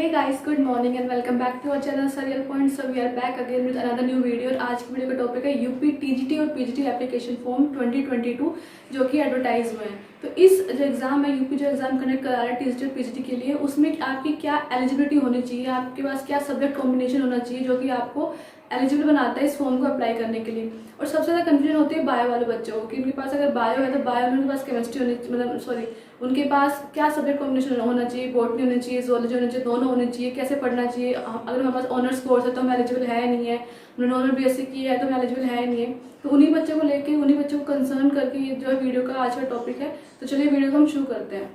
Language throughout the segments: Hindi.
Hey guys, good morning and welcome back to our channel Serial Point. So we are back again with another new video और आज की वीडियो का टॉपिक है यूपी टीजीटी और पीजीटी एप्लीकेशन फॉर्म 2022 जो कि एडवर्टाइज हुए हैं। तो इस जो एग्जाम है यूपी जो एग्जाम कंडक्ट करा रहा है टीजीटी और पीजीटी के लिए, उसमें आपकी क्या एलिजिबिलिटी होनी चाहिए, आपके पास क्या सब्जेक्ट कॉम्बिनेशन होना चाहिए जो कि आपको एलिजिबल बनाता है इस फॉर्म को अप्लाई करने के लिए। और सबसे ज़्यादा कंफ्यूजन होती है बायो वाले बच्चों को कि उनके पास अगर बायो है तो बायो में उनके पास केमिस्ट्री होनी, मतलब सॉरी उनके पास क्या सब्जेक्ट कॉम्बिनेशन होना चाहिए, बॉटनी होनी चाहिए, जोलॉजी होनी चाहिए, दोनों होने चाहिए, कैसे पढ़ना चाहिए। अगर हमारे पास ऑनर्स कोर्स है तो हम एलिजिबल है नहीं है, उन्होंने ऑनर बीएससी की है तो हम एलिजिबल है नहीं है। तो उन्हीं बच्चों को लेके उन्हीं बच्चों को कंसर्न करके ये जो वीडियो का आज का टॉपिक है। तो चलिए वीडियो को हम शुरू करते हैं।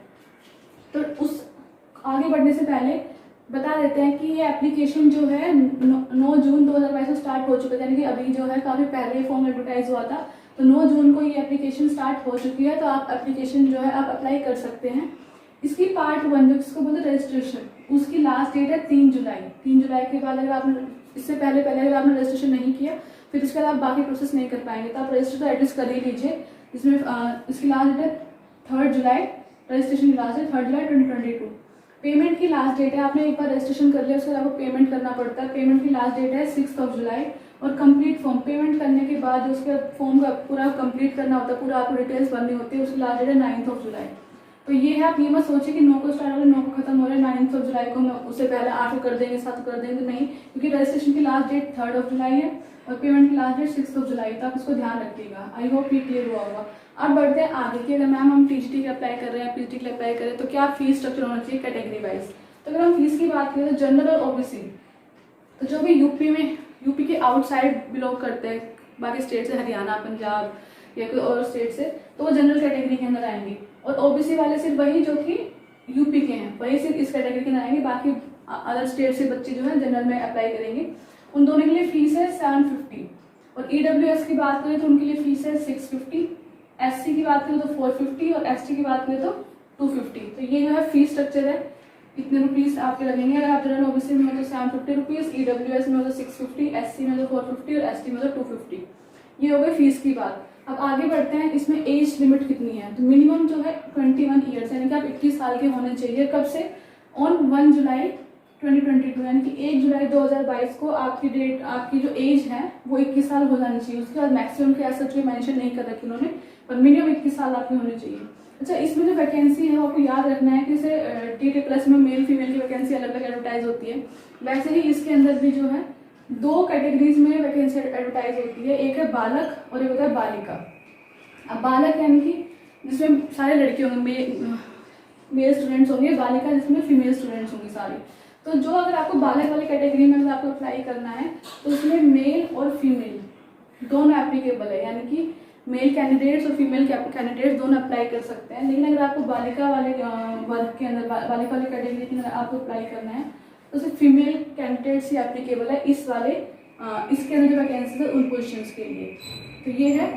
तो उस आगे बढ़ने से पहले बता देते हैं कि ये एप्लीकेशन जो है 9 जून 2022 से स्टार्ट हो चुका है, यानी कि अभी जो है काफ़ी पहले फॉर्म एडवर्टाइज हुआ था। तो 9 जून को ये एप्लीकेशन स्टार्ट हो चुकी है। तो आप एप्लीकेशन जो है आप अप्लाई कर सकते हैं। इसकी पार्ट 1 जो जिसको बोलते हैं रजिस्ट्रेशन, उसकी लास्ट डेट है 3 जुलाई। 3 जुलाई के बाद अगर आपने इससे पहले अगर आपने रजिस्ट्रेशन नहीं किया फिर उसके बाद आप बाकी प्रोसेस नहीं कर पाएंगे। तो आप रजिस्टर तो एड्रेस कर ही लीजिए। इसमें इसकी लास्ट डेट है 3 जुलाई, रजिस्ट्रेशन की लास्ट डेट 3 जुलाई 2022। पेमेंट की लास्ट डेट है, आपने एक बार रजिस्ट्रेशन कर लिया उसके बाद आपको पेमेंट करना पड़ता है। पेमेंट की लास्ट डेट है 6 जुलाई। और कंप्लीट फॉर्म पेमेंट करने के बाद उसके फॉर्म का पूरा कंप्लीट करना होता है, पूरा आपको डिटेल्स भरनी होती है, उसकी लास्ट डेट है 9 जुलाई। तो ये है, आप ये मत सोचिए कि 9 को स्टार्ट हो रहा है 9 को खत्म हो रहा है 9 जुलाई को, उससे पहले 8 को कर देंगे 7 को कर देंगे, तो नहीं, क्योंकि रजिस्ट्रेशन की लास्ट डेट 3 जुलाई है और पेमेंट की लास्ट डेट 6 जुलाई। तो आप इसको ध्यान रखिएगा। आई होप ये क्लियर हुआ होगा। अब बढ़ते हैं आगे कि अगर मैम हम टीजीटी के अप्लाई कर रहे हैं, पीजीटी के लिए अप्लाई कर रहे हैं, तो क्या फीस स्ट्रक्चर होना चाहिए कैटेगरी वाइज। तो अगर हम फीस की बात करें तो जनरल और ओबीसी, तो जो भी यूपी के आउटसाइड बिलोंग करते हैं, बाकी स्टेट से, हरियाणा, पंजाब या कोई और स्टेट से, तो वो जनरल कैटेगरी के अंदर आएंगे। और ओबीसी वाले सिर्फ वही जो कि यूपी के हैं वही सिर्फ इस कैटेगरी के अंदर आएंगे। बाकी अदर स्टेट से बच्चे जो है जनरल में अप्लाई करेंगे। उन दोनों के लिए फीस है 750। और ईडब्ल्यूएस की बात करें तो उनके लिए फीस है 650। एससी की बात करें तो 450 और एसटी की बात करें तो 250। तो ये जो है फीस स्ट्रक्चर है, इतने रुपीस आपके लगेंगे। अगर आप जनरल ओबीसी में हो तो 750 रुपीज़, ईडब्ल्यूएस में हो तो 650, एससी में तो 450 और एसटी में तो 250। ये हो गई फीस की बात। अब आगे बढ़ते हैं, इसमें एज लिमिट कितनी है। तो मिनिमम जो है 21 ईयर्स, यानी कि आप 21 साल के होने चाहिए। कब से? ऑन 1 जुलाई 2022, यानी कि 1 जुलाई 2022 को आपकी जो एज है वो 21 साल हो जानी चाहिए। उसके बाद मैक्सिमम के ऐसा जो मेंशन नहीं कर रखी उन्होंने, पर मिनिमम 21 साल आपकी होनी चाहिए। अच्छा, इसमें जो वैकेंसी है वो आपको याद रखना है कि जैसे टीटी प्लस में मेल फीमेल की वैकेंसी अलग अलग एडवर्टाइज होती है, वैसे ही इसके अंदर भी जो है 2 कैटेगरीज में वैकेंसी एडवर्टाइज होती है। एक है बालक और एक होता है बालिका। अब बालक यानी कि जिसमें सारे लड़के होंगे, मेल स्टूडेंट्स होंगे, बालिका जिसमें फीमेल स्टूडेंट्स होंगी सारी। तो जो अगर आपको बालक वाली कैटेगरी में अगर आपको अप्लाई करना है तो उसमें मेल और फीमेल दोनों एप्लीकेबल है, यानी कि मेल कैंडिडेट्स और फीमेल कैंडिडेट्स दोनों अप्लाई कर सकते हैं। लेकिन अगर आपको बालिका वाले वर्ग के अंदर, बालिका वाली कैटेगरी के अंदर आपको अप्लाई करना है तो सिर्फ फीमेल कैंडिडेट्स ही एप्लीकेबल है इस वाले इसके अंदर जो वैकेंसी है उन पोजिशंस के लिए। तो ये है,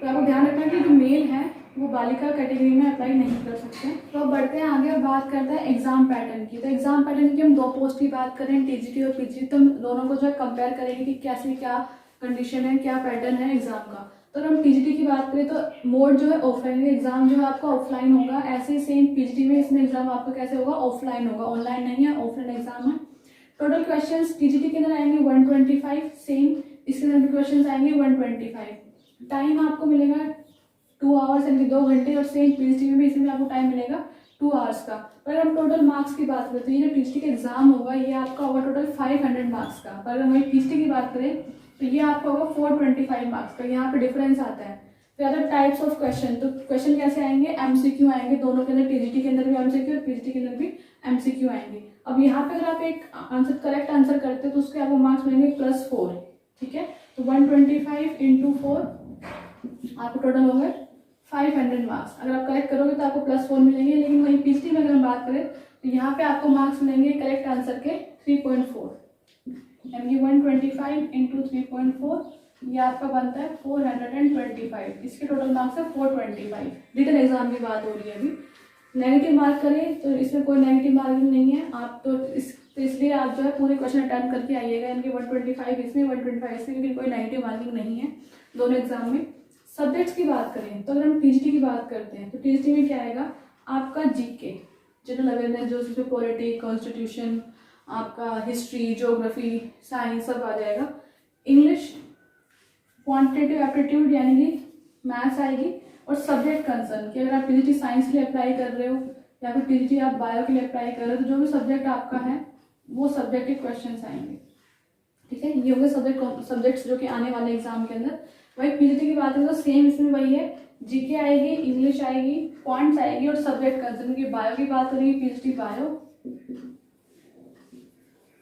तो आपको ध्यान रखना कि जो मेल है वो बालिका कैटेगरी में अप्लाई नहीं कर सकते। तो अब बढ़ते हैं आगे और बात करते हैं एग्जाम पैटर्न की। तो एग्जाम पैटर्न की हम 2 पोस्ट की बात करें, टीजीटी और पीजीटी, तो हम दोनों को जो है कंपेयर करेंगे कि कैसी क्या कंडीशन है, क्या पैटर्न है एग्जाम का। तो अगर हम टीजीटी की बात करें तो मोड जो है ऑफलाइन, एग्जाम जो है आपका ऑफलाइन होगा। ऐसे ही सेम पीजीटी में इसमें एग्जाम आपका कैसे होगा, ऑफलाइन होगा, ऑनलाइन नहीं है, ऑफलाइन एग्जाम है। टोटल क्वेश्चंस टीजीटी के अंदर आएंगे 125, सेम इसके अंदर भी क्वेश्चंस आएंगे 125। टाइम आपको मिलेगा 2 आवर्स यानी कि 2 घंटे, और सेम पीजीटी में भी इसमें आपको टाइम मिलेगा 2 आवर्स का। पर अगर हम टोटल मार्क्स की बात करें तो ये जो टीजीटी का एग्जाम होगा ये आपका होगा टोटल 500 मार्क्स का। पर अगर हम पीजीटी की बात करें तो ये आपका होगा 425 मार्क्स का। यहाँ पे डिफरेंस आता है। फिर अदर टाइप्स ऑफ क्वेश्चन, तो क्वेश्चन कैसे आएंगे, एमसीक्यू आएंगे दोनों के अंदर, टीजीटी के अंदर भी एमसीक्यू और पीजीटी के अंदर भी एमसीक्यू आएंगे। अब यहाँ पे अगर आप एक आंसर करेक्ट आंसर करते हो तो उसके आपको मार्क्स मिलेंगे +4। ठीक है, तो 125 × 4 आपको टोटल हो गए 500 मार्क्स। अगर आप करेक्ट करोगे तो आपको +4 मिलेंगे। लेकिन वही पीजीटी में अगर हम बात करें तो यहाँ पे आपको मार्क्स मिलेंगे करेक्ट आंसर के 3.4, यानी कि 125 × 3.4 ये आपका बनता है 425। इसके टोटल मार्क्स है 425। रिटन एग्जाम की बात हो रही है अभी। नेगेटिव मार्क करें तो इसमें कोई नेगेटिव मार्किंग नहीं है। आप तो इसलिए आप जो है पूरे क्वेश्चन अटेम्प्ट करके आइएगा, यानी कि 125 इसमें 125 इसमें, क्योंकि कोई नेगेटिव मार्किंग नहीं है दोनों एग्जाम में। सब्जेक्ट्स की बात करें तो अगर हम टीजीटी की बात करते हैं तो टीजीटी में क्या आएगा आपका जीके, जनरल अवेयरनेस, जो उसमें पॉलिटी, कॉन्स्टिट्यूशन, आपका हिस्ट्री, ज्योग्राफी, साइंस सब आ जाएगा। इंग्लिश, क्वांटिटेटिव एप्टीट्यूड यानी कि मैथ्स आएगी, और सब्जेक्ट कंसर्न कि अगर आप टीजीटी साइंस के लिए अप्लाई कर रहे हो या फिर टीजीटी आप बायो के लिए अप्लाई कर रहे हो, तो जो भी सब्जेक्ट आपका है वो सब्जेक्ट के क्वेश्चन आएंगे। ठीक है, ये हो गए सब्जेक्ट्स जो कि आने वाले एग्जाम के अंदर। वही पीजीटी की बात करें तो सेम इसमें वही है, जीके आएगी, इंग्लिश आएगी, क्वांट्स आएगी और सब्जेक्ट कंसर्न की बायो की बात करेंगे, पीजीटी बायो,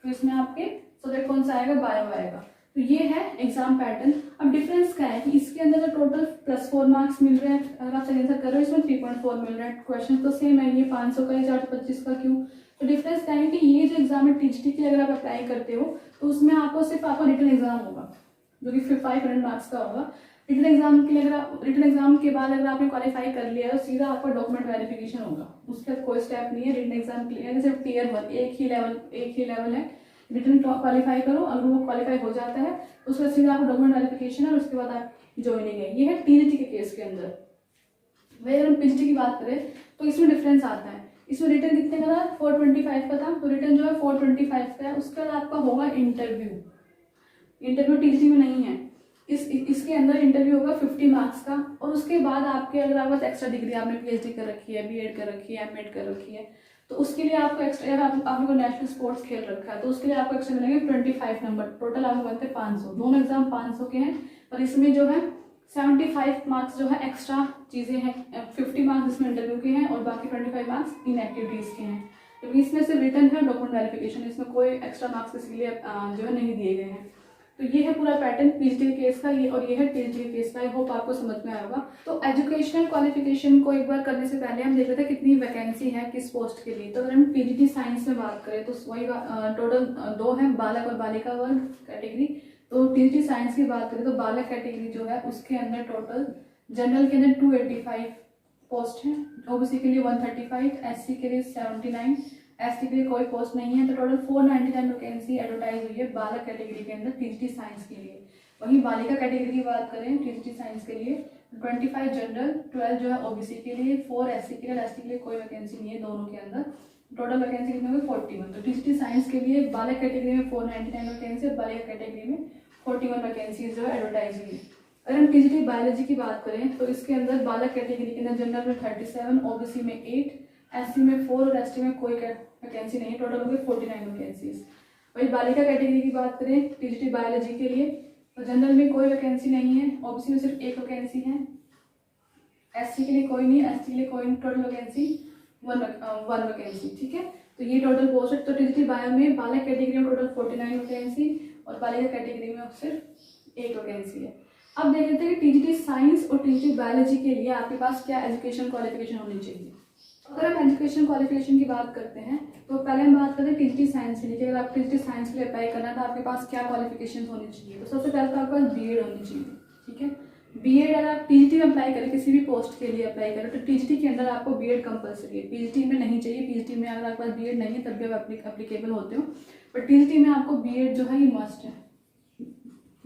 तो इसमें आपके सब्जेक्ट कौन सा आएगा, बायो आएगा। तो ये है एग्जाम पैटर्न। अब डिफरेंस क्या है कि इसके अंदर जो टोटल +4 मार्क्स मिल रहे हैं, अगर आप आंसर कर रहे हो इसमें 3.4 मिल रहा है। क्वेश्चन तो सेम है, ये 500 का है, 425 का क्यों। तो डिफरेंस क्या है कि ये जो एग्जाम है टीजीटी के अगर आप अप्लाई करते हो तो उसमें आपको सिर्फ आपका रिटन एग्जाम होगा जो कि 500 मार्क्स का होगा। रिटन एग्जाम के लिए अगर रिटन एग्जाम के बाद अगर आपने क्वालिफाई कर लिया है तो सीधा आपका डॉक्यूमेंट वेरिफिकेशन होगा, उसके बाद कोई स्टेप नहीं है। रिटन एग्जाम क्लियर है, सिर्फ टियर 1 एक ही लेवल है। रिटन क्वालिफाई करो, अगर वो क्वालिफाई हो जाता है तो उसके बाद सीधा आपको डॉक्यूमेंट वेरिफिकेशन है और उसके बाद आप ज्वाइनिंग है। ये है टीजीटी के केस के अंदर। वही अगर हम पीजीटी की बात करें तो इसमें डिफरेंस आता है। इसमें रिटन कितने का था, 425 का था, तो रिटन जो है 425 का है। उसके बाद आपका होगा इंटरव्यू टीजीटी में नहीं है। इसके अंदर इंटरव्यू होगा 50 मार्क्स का, और उसके बाद आपके अगर आपके पास एक्स्ट्रा डिग्री, आपने पीएचडी कर रखी है, बीएड कर रखी है, एमएड कर रखी है, तो उसके लिए आपको एक्स्ट्रा, अगर आपने को नेशनल स्पोर्ट्स खेल रखा है तो उसके लिए आपको एक्स्ट्रा मिलेंगे 25 नंबर। टोटल आपको बनते हैं 500। दोनों एग्जाम 500 के हैं, और इसमें जो है 75 मार्क्स जो है एक्स्ट्रा चीज़ें हैं, 50 मार्क्स इसमें इंटरव्यू के हैं और बाकी 25 मार्क्स इन एक्टिविटीज़ के हैं। तो इसमें सिर्फ रिटन है, डॉक्यूमेंट वेरिफिकेशन, इसमें कोई एक्स्ट्रा मार्क्स इसके लिए जो है नहीं दिए गए हैं। तो ये है पूरा पैटर्न पीजीटी के केस का, ये और ये है टीजीटी के केस का। आई होप आपको समझ में आया होगा। तो एजुकेशनल क्वालिफिकेशन को एक बार करने से पहले हम देख रहे थे कितनी वैकेंसी है किस पोस्ट के लिए। तो अगर हम पीजीटी साइंस में बात करें तो वही टोटल 2 है, बालक और बालिका वर्ग कैटेगरी। तो टीजीटी साइंस की बात करें तो बालक कैटेगरी जो है उसके अंदर टोटल जनरल के अंदर 285 पोस्ट है, ओबीसी के लिए 135, एससी के लिए 79, एसटी के लिए कोई पोस्ट नहीं है। तो टोटल 499 वैकेंसी एडवर्टाइज हुई है बालक कैटेगरी के अंदर टीजीटी साइंस के लिए। वहीं बालिका कैटेगरी की बात करें टीजीटी साइंस के लिए 25 जनरल, 12 जो है ओबीसी के लिए, 4 एससी के लिए, एसटी के लिए कोई वैकेंसी नहीं है दोनों के अंदर। टोटल वैकेंसी कितनी होगी 41। तो टीजीटी साइंस के लिए बालक कैटेगरी में 499 वैकेंसी और बालिका कैटेगरी में 41 वैकेंसी जो है एडवर्टाइज हुई है। अगर हम टीजीटी बायोलॉजी की बात करें तो इसके अंदर बालक कैटेगरी के अंदर जनरल में 37, ओबीसी में 8, एससी में 4 और एसटी में कोई वैकेंसी नहीं है। टोटल हो गई 49 वैकेंसीज। वही बालिका कैटेगरी की बात करें टीजीटी बायोलॉजी के लिए तो जनरल में कोई वैकेंसी नहीं है, ओबीसी में सिर्फ 1 वैकेंसी है, एससी के लिए कोई नहीं, एसटी के लिए कोई नहीं। Total vacancy 1 vacancy. ठीक है, तो ये टोटल पोस्ट है। तो टीजीटी बायो में बालक कैटेगरी में टोटल 49 वैकेंसी और बालिका कैटेगरी में सिर्फ 1 वैकेंसी है। अब देख लेते हैं कि टीजीटी साइंस और टीजीटी बायोलॉजी के लिए आपके पास क्या एजुकेशन क्वालिफिकेशन होनी चाहिए। अगर हम एजुकेशन क्वालिफिकेशन की बात करते हैं तो पहले हम बात करते हैं टीजीटी साइंस के लिए कि अगर आप टीजीटी साइंस के लिए अप्लाई करना है तो आपके पास क्या क्वालिफिकेशन होनी चाहिए। तो सबसे पहले तो आपके पास बीएड होनी चाहिए। ठीक है, बीएड अगर आप टीजीटी में अप्लाई करें, किसी भी पोस्ट के लिए अप्लाई करें तो टीजीटी के अंदर आपको बीएड कंपलसरी है। पीजीटी में नहीं चाहिए, पीजीटी में अगर आपके पास बीएड नहीं है तब भी आप एप्लीकेबल होते हो, बट टीजीटी में आपको बीएड जो है ये मस्ट है,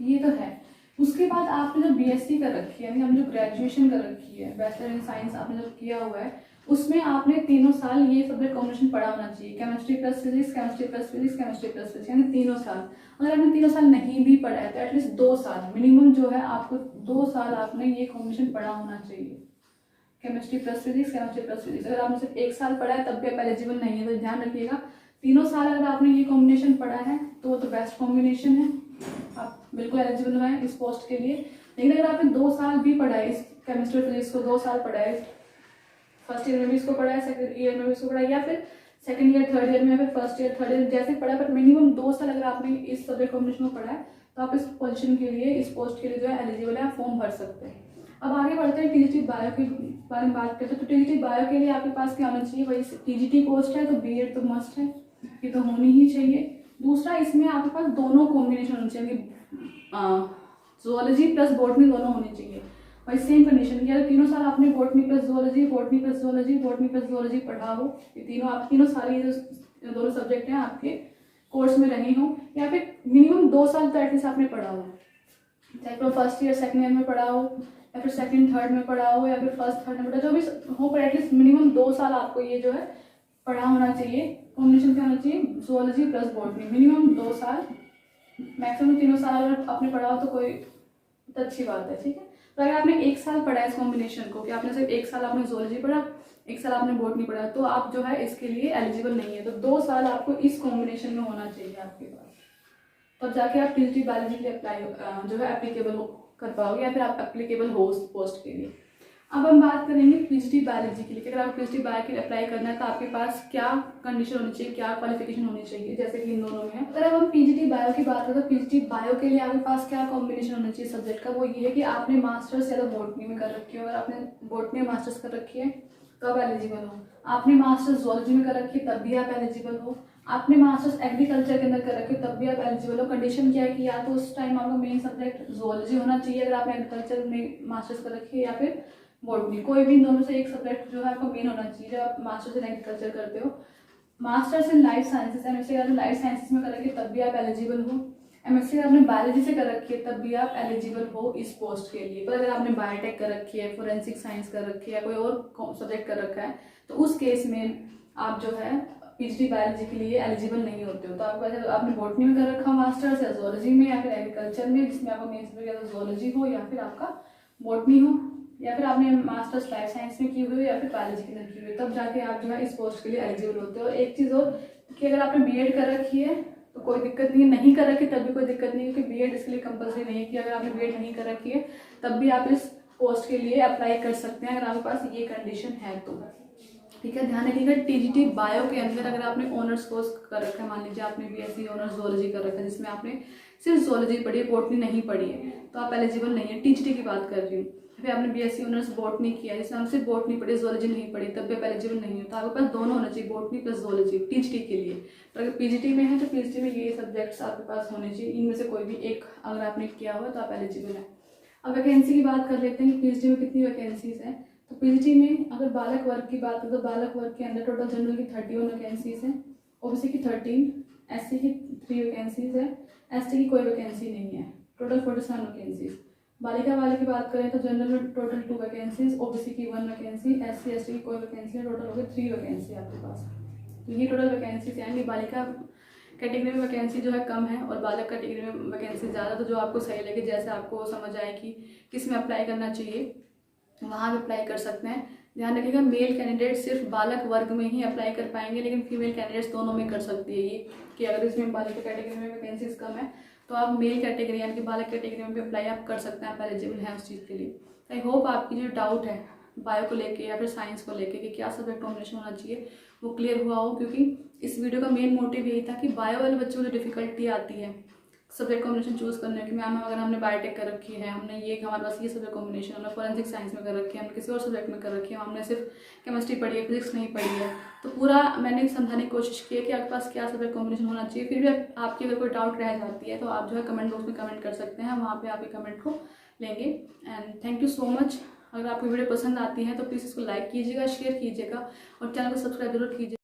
ये तो है। उसके बाद आपने जो बीएससी कर रखी है, यानी आपने जो ग्रेजुएशन कर रखी है, बैचलर इन साइंस आपने जो किया हुआ है, उसमें आपने 3 साल ये सब्जेक्ट कॉम्बिनेशन पढ़ा होना चाहिए, chemistry plus physics, chemistry plus physics, chemistry plus physics, यानी 3 साल। अगर आपने 3 साल नहीं भी पढ़ा है तो एटलीस्ट 2 साल मिनिमम जो है आपको 2 साल आपने ये कॉम्बिनेशन पढ़ा होना चाहिए, chemistry plus physics, chemistry plus physics. अगर आपने सिर्फ 1 साल पढ़ा है तब भी आप एलिजिबल नहीं है, तो ध्यान रखिएगा 3 साल अगर आपने ये कॉम्बिनेशन पढ़ा है तो वो तो बेस्ट कॉम्बिनेशन है, आप बिल्कुल एलिजिबल हैं इस पोस्ट के लिए। लेकिन अगर आपने 2 साल भी पढ़ा है इस केमिस्ट्री फिजिक्स को, 2 साल पढ़ा है, फर्स्ट ईयर में भी इसको पढ़ा है, सेकंड ईयर में भी इसको पढ़ा है, या फिर सेकंड ईयर थर्ड ईयर में, या फिर फर्स्ट ईयर थर्ड ईयर जैसे पढ़ा है, बट मिनिमम 2 साल अगर आपने इस सब्जेक्ट कॉम्बिनेशन को पढ़ा है तो आप इस पोजीशन के लिए, इस पोस्ट के लिए जो है एलिजिबल है, आप फॉर्म भर सकते हैं। अब आगे बढ़ते हैं टीजीटी बायो के बारे में बात करते हैं। तो टीजीटी बायो के लिए आपके पास क्या होना चाहिए, वही टीजीटी पोस्ट है तो बीएड तो मस्ट है, ये तो होनी ही चाहिए। दूसरा, इसमें आपके पास दोनों कॉम्बिनेशन होने चाहिए, जूलॉजी प्लस बॉटनी दोनों होने चाहिए। वही सेम कंडीशन की, अगर 3 साल आपने botany plus zoology, botany plus zoology, botany plus zoology पढ़ा हो, ये तीनों साल ये जो दोनों सब्जेक्ट हैं आपके कोर्स में रहे हो, या फिर मिनिमम 2 साल तो एटलीस्ट आपने पढ़ा हो, चाहे तो फर्स्ट ईयर सेकंड ईयर में पढ़ा हो, या फिर सेकंड थर्ड में पढ़ा हो, या फिर फर्स्ट थर्ड में पढ़ा, जो भी हो, पर एटलीस्ट मिनिमम 2 साल आपको ये जो है पढ़ा होना चाहिए कॉम्बिनेशन क्या होना चाहिए, जूलॉजी प्लस बॉटनी, मिनिमम 2 साल, मैक्सिमम 3 साल अगर आपने पढ़ा हो तो कोई तो अच्छी बात है, ठीक है। तो अगर आपने 1 साल पढ़ा है इस कॉम्बिनेशन को, कि आपने सिर्फ 1 साल आपने जूलॉजी पढ़ा, 1 साल आपने बॉटनी पढ़ा, तो आप जो है इसके लिए एलिजिबल नहीं है। तो 2 साल आपको इस कॉम्बिनेशन में होना चाहिए आपके पास, तब जाके आप पीजीटी बायोलॉजी के लिए अप्लाई जो है एप्लीकेबल कर पाओगे, या फिर आप एप्लीकेबल हो उस पोस्ट के लिए। अब हम बात करेंगे पीजीटी बायोलॉजी के लिए, कि अगर आपको पीजीटी बायो के लिए अप्लाई करना है तो आपके पास क्या कंडीशन होनी चाहिए, क्या क्वालिफिकेशन होनी चाहिए, जैसे कि इन दोनों में है। अगर अब हम पीजीटी बायो की बात करें तो पीजीटी बायो के लिए आपके पास क्या कॉम्बिनेशन होना चाहिए सब्जेक्ट का, वो ये है कि आपने मास्टर्स या तो बॉटनी में कर रखी हो, अगर आपने बॉटनी में मास्टर्स कर रखी है तो आप एलिजिबल हो, आपने मास्टर्स जूलॉजी में कर रखी है तब भी आप एलिजिबल हो, आपने मास्टर्स एग्रीकल्चर के अंदर कर रखे तब भी आप एलिजिबल हो। कंडीशन क्या है कि या तो उस टाइम आपका मेन सब्जेक्ट जूलॉजी होना चाहिए अगर आपने एग्रीकल्चर में मास्टर्स कर रखी है, या फिर बॉटनी, कोई भी इन दोनों से एक सब्जेक्ट जो है आपको मेन होना चाहिए जब आप मास्टर्स इन एग्रीकल्चर करते हो। Masters in life sciences, MSc अगर लाइफ साइंसेज में कर रखी है तब भी आप एलिजिबल हो, एमएससी आपने बायोलॉजी से कर रखी है तब भी आप एलिजिबल हो इस पोस्ट के लिए। पर अगर आपने बायोटेक कर रखी है, फोरेंसिक साइंस कर रखी है, कोई और सब्जेक्ट कर रखा है, तो उस केस में आप जो है पीजीटी बायोलॉजी के लिए एलिजिबल नहीं होते हो। तो आपको आपने बॉटनी में कर रखा मास्टर्स, या जूलॉजी में, या फिर एग्रीकल्चर में जिसमें आपका मेन सब्जेक्ट या तो जूलॉजी हो या फिर आपका बॉटनी हो, या फिर आपने मास्टर्स लाइफ साइंस में की हुई हो या फिर बायोलॉजी के अंदर की हुई, तब जाके आप जो है इस पोस्ट के लिए एलिजिबल होते हो। एक चीज़ और कि अगर आपने बीएड कर रखी है तो कोई दिक्कत नहीं है, नहीं कर रखी तब भी कोई दिक्कत नहीं है, क्योंकि बीएड इसके लिए कंपलसरी नहीं है कि अगर आपने बीएड नहीं कर रखी है तब भी आप इस पोस्ट के लिए अप्लाई कर सकते हैं, अगर आपके पास ये कंडीशन है तो, ठीक है। ध्यान रखिएगा टीजीटी बायो के अंदर अगर आपने ऑनर्स कोर्स कर रखा है, मान लीजिए आपने बीएससी ऑनर्स जूलॉजी कर रखा है जिसमें आपने सिर्फ जूलॉजी पढ़ी है, बॉटनी नहीं पढ़ी है, तो आप एलिजिबल नहीं है। टीजीटी की बात कर रही हूँ। फिर आपने बीएससी ऑनर्स बॉटनी किया जिसमें आपने सिर्फ बॉटनी पढ़ी, जूलॉजी नहीं पढ़ी, तब भी आप एलिजिबल नहीं हो। तो आपके पास दोनों होना चाहिए, बॉटनी प्लस जूलॉजी टीजीटी के लिए। तो अगर पीजीटी में है तो पीजीटी में ये सब्जेक्ट्स आपके पास होने चाहिए, इनमें से कोई भी एक अगर आपने किया हुआ तो आप एलिजिबल है। अब वैकेंसी की बात कर लेते हैं कि पीजीटी में कितनी वैकेंसीज हैं। तो पीजीटी में अगर बालक वर्ग की बात करें तो बालक वर्ग के अंदर टोटल जनरल की 31 वैकेंसीज हैं, ओबीसी की 13, एससी की 3 वैकेंसीज है, एसटी की कोई वैकेंसी नहीं है, टोटल 47 वैकेंसीज। बालिका वाले की बात करें तो जनरल में टोटल 2 वैकेंसीज, ओबीसी की 1 वैकेंसी, एससी एसटी की कोई वैकेंसी, टोटल हो गई 3 वैकेंसी आपके पास। तो ये टोटल वैकेंसीज यानी बालिका कैटेगरी में वैकेंसी जो है कम है और बालक कैटेगरी में वैकेंसी ज़्यादा। तो जो आपको सही लगे, जैसे आपको समझ आए कि किस में अप्लाई करना चाहिए वहाँ पे अप्लाई कर सकते हैं। ध्यान रखिएगा मेल कैंडिडेट सिर्फ बालक वर्ग में ही अप्लाई कर पाएंगे, लेकिन फीमेल कैंडिडेट्स दोनों में कर सकती है ये, कि अगर इसमें बालिका कैटेगरी में वैकेंसीज कम है तो आप मेल कैटेगरी यानी कि बालक कैटेगरी में भी अप्लाई आप कर सकते हैं, आप एलिजिबल हैं उस चीज़ के लिए। आई होप आपकी जो डाउट है बायो को लेके या फिर साइंस को लेके कि क्या सब्जेक्ट कॉम्बिनेशन होना चाहिए वो क्लियर हुआ हो, क्योंकि इस वीडियो का मेन मोटिव यही था कि बायो वाले बच्चों को जो डिफिकल्टी आती है सब्जेक्ट कॉम्बिनेशन चूज़ करने की, मैम अगर हमने बायोटेक कर रखी है, हमने ये हमारे पास ये सब्जेक्ट कॉम्बिनेशन, हमने फोरेंसिक साइंस में कर रखी है, हमने किसी और सब्जेक्ट में कर रखी है, हमने सिर्फ केमिस्ट्री पढ़ी है, फिजिक्स नहीं पढ़ी है, तो पूरा मैंने समझाने की कोशिश की है कि आपके पास क्या सब्जेक्ट कॉम्बिनेशन होना चाहिए। फिर भी आपकी अगर कोई डाउट रह जाती है तो आप जो है कमेंट बॉक्स में कमेंट कर सकते हैं, वहाँ पर आप ये कमेंट को लेंगे। And thank you so much. अगर आपको वीडियो पसंद आती है तो प्लीज़ इसको लाइक कीजिएगा, शेयर कीजिएगा और चैनल को सब्सक्राइब जरूर कीजिए।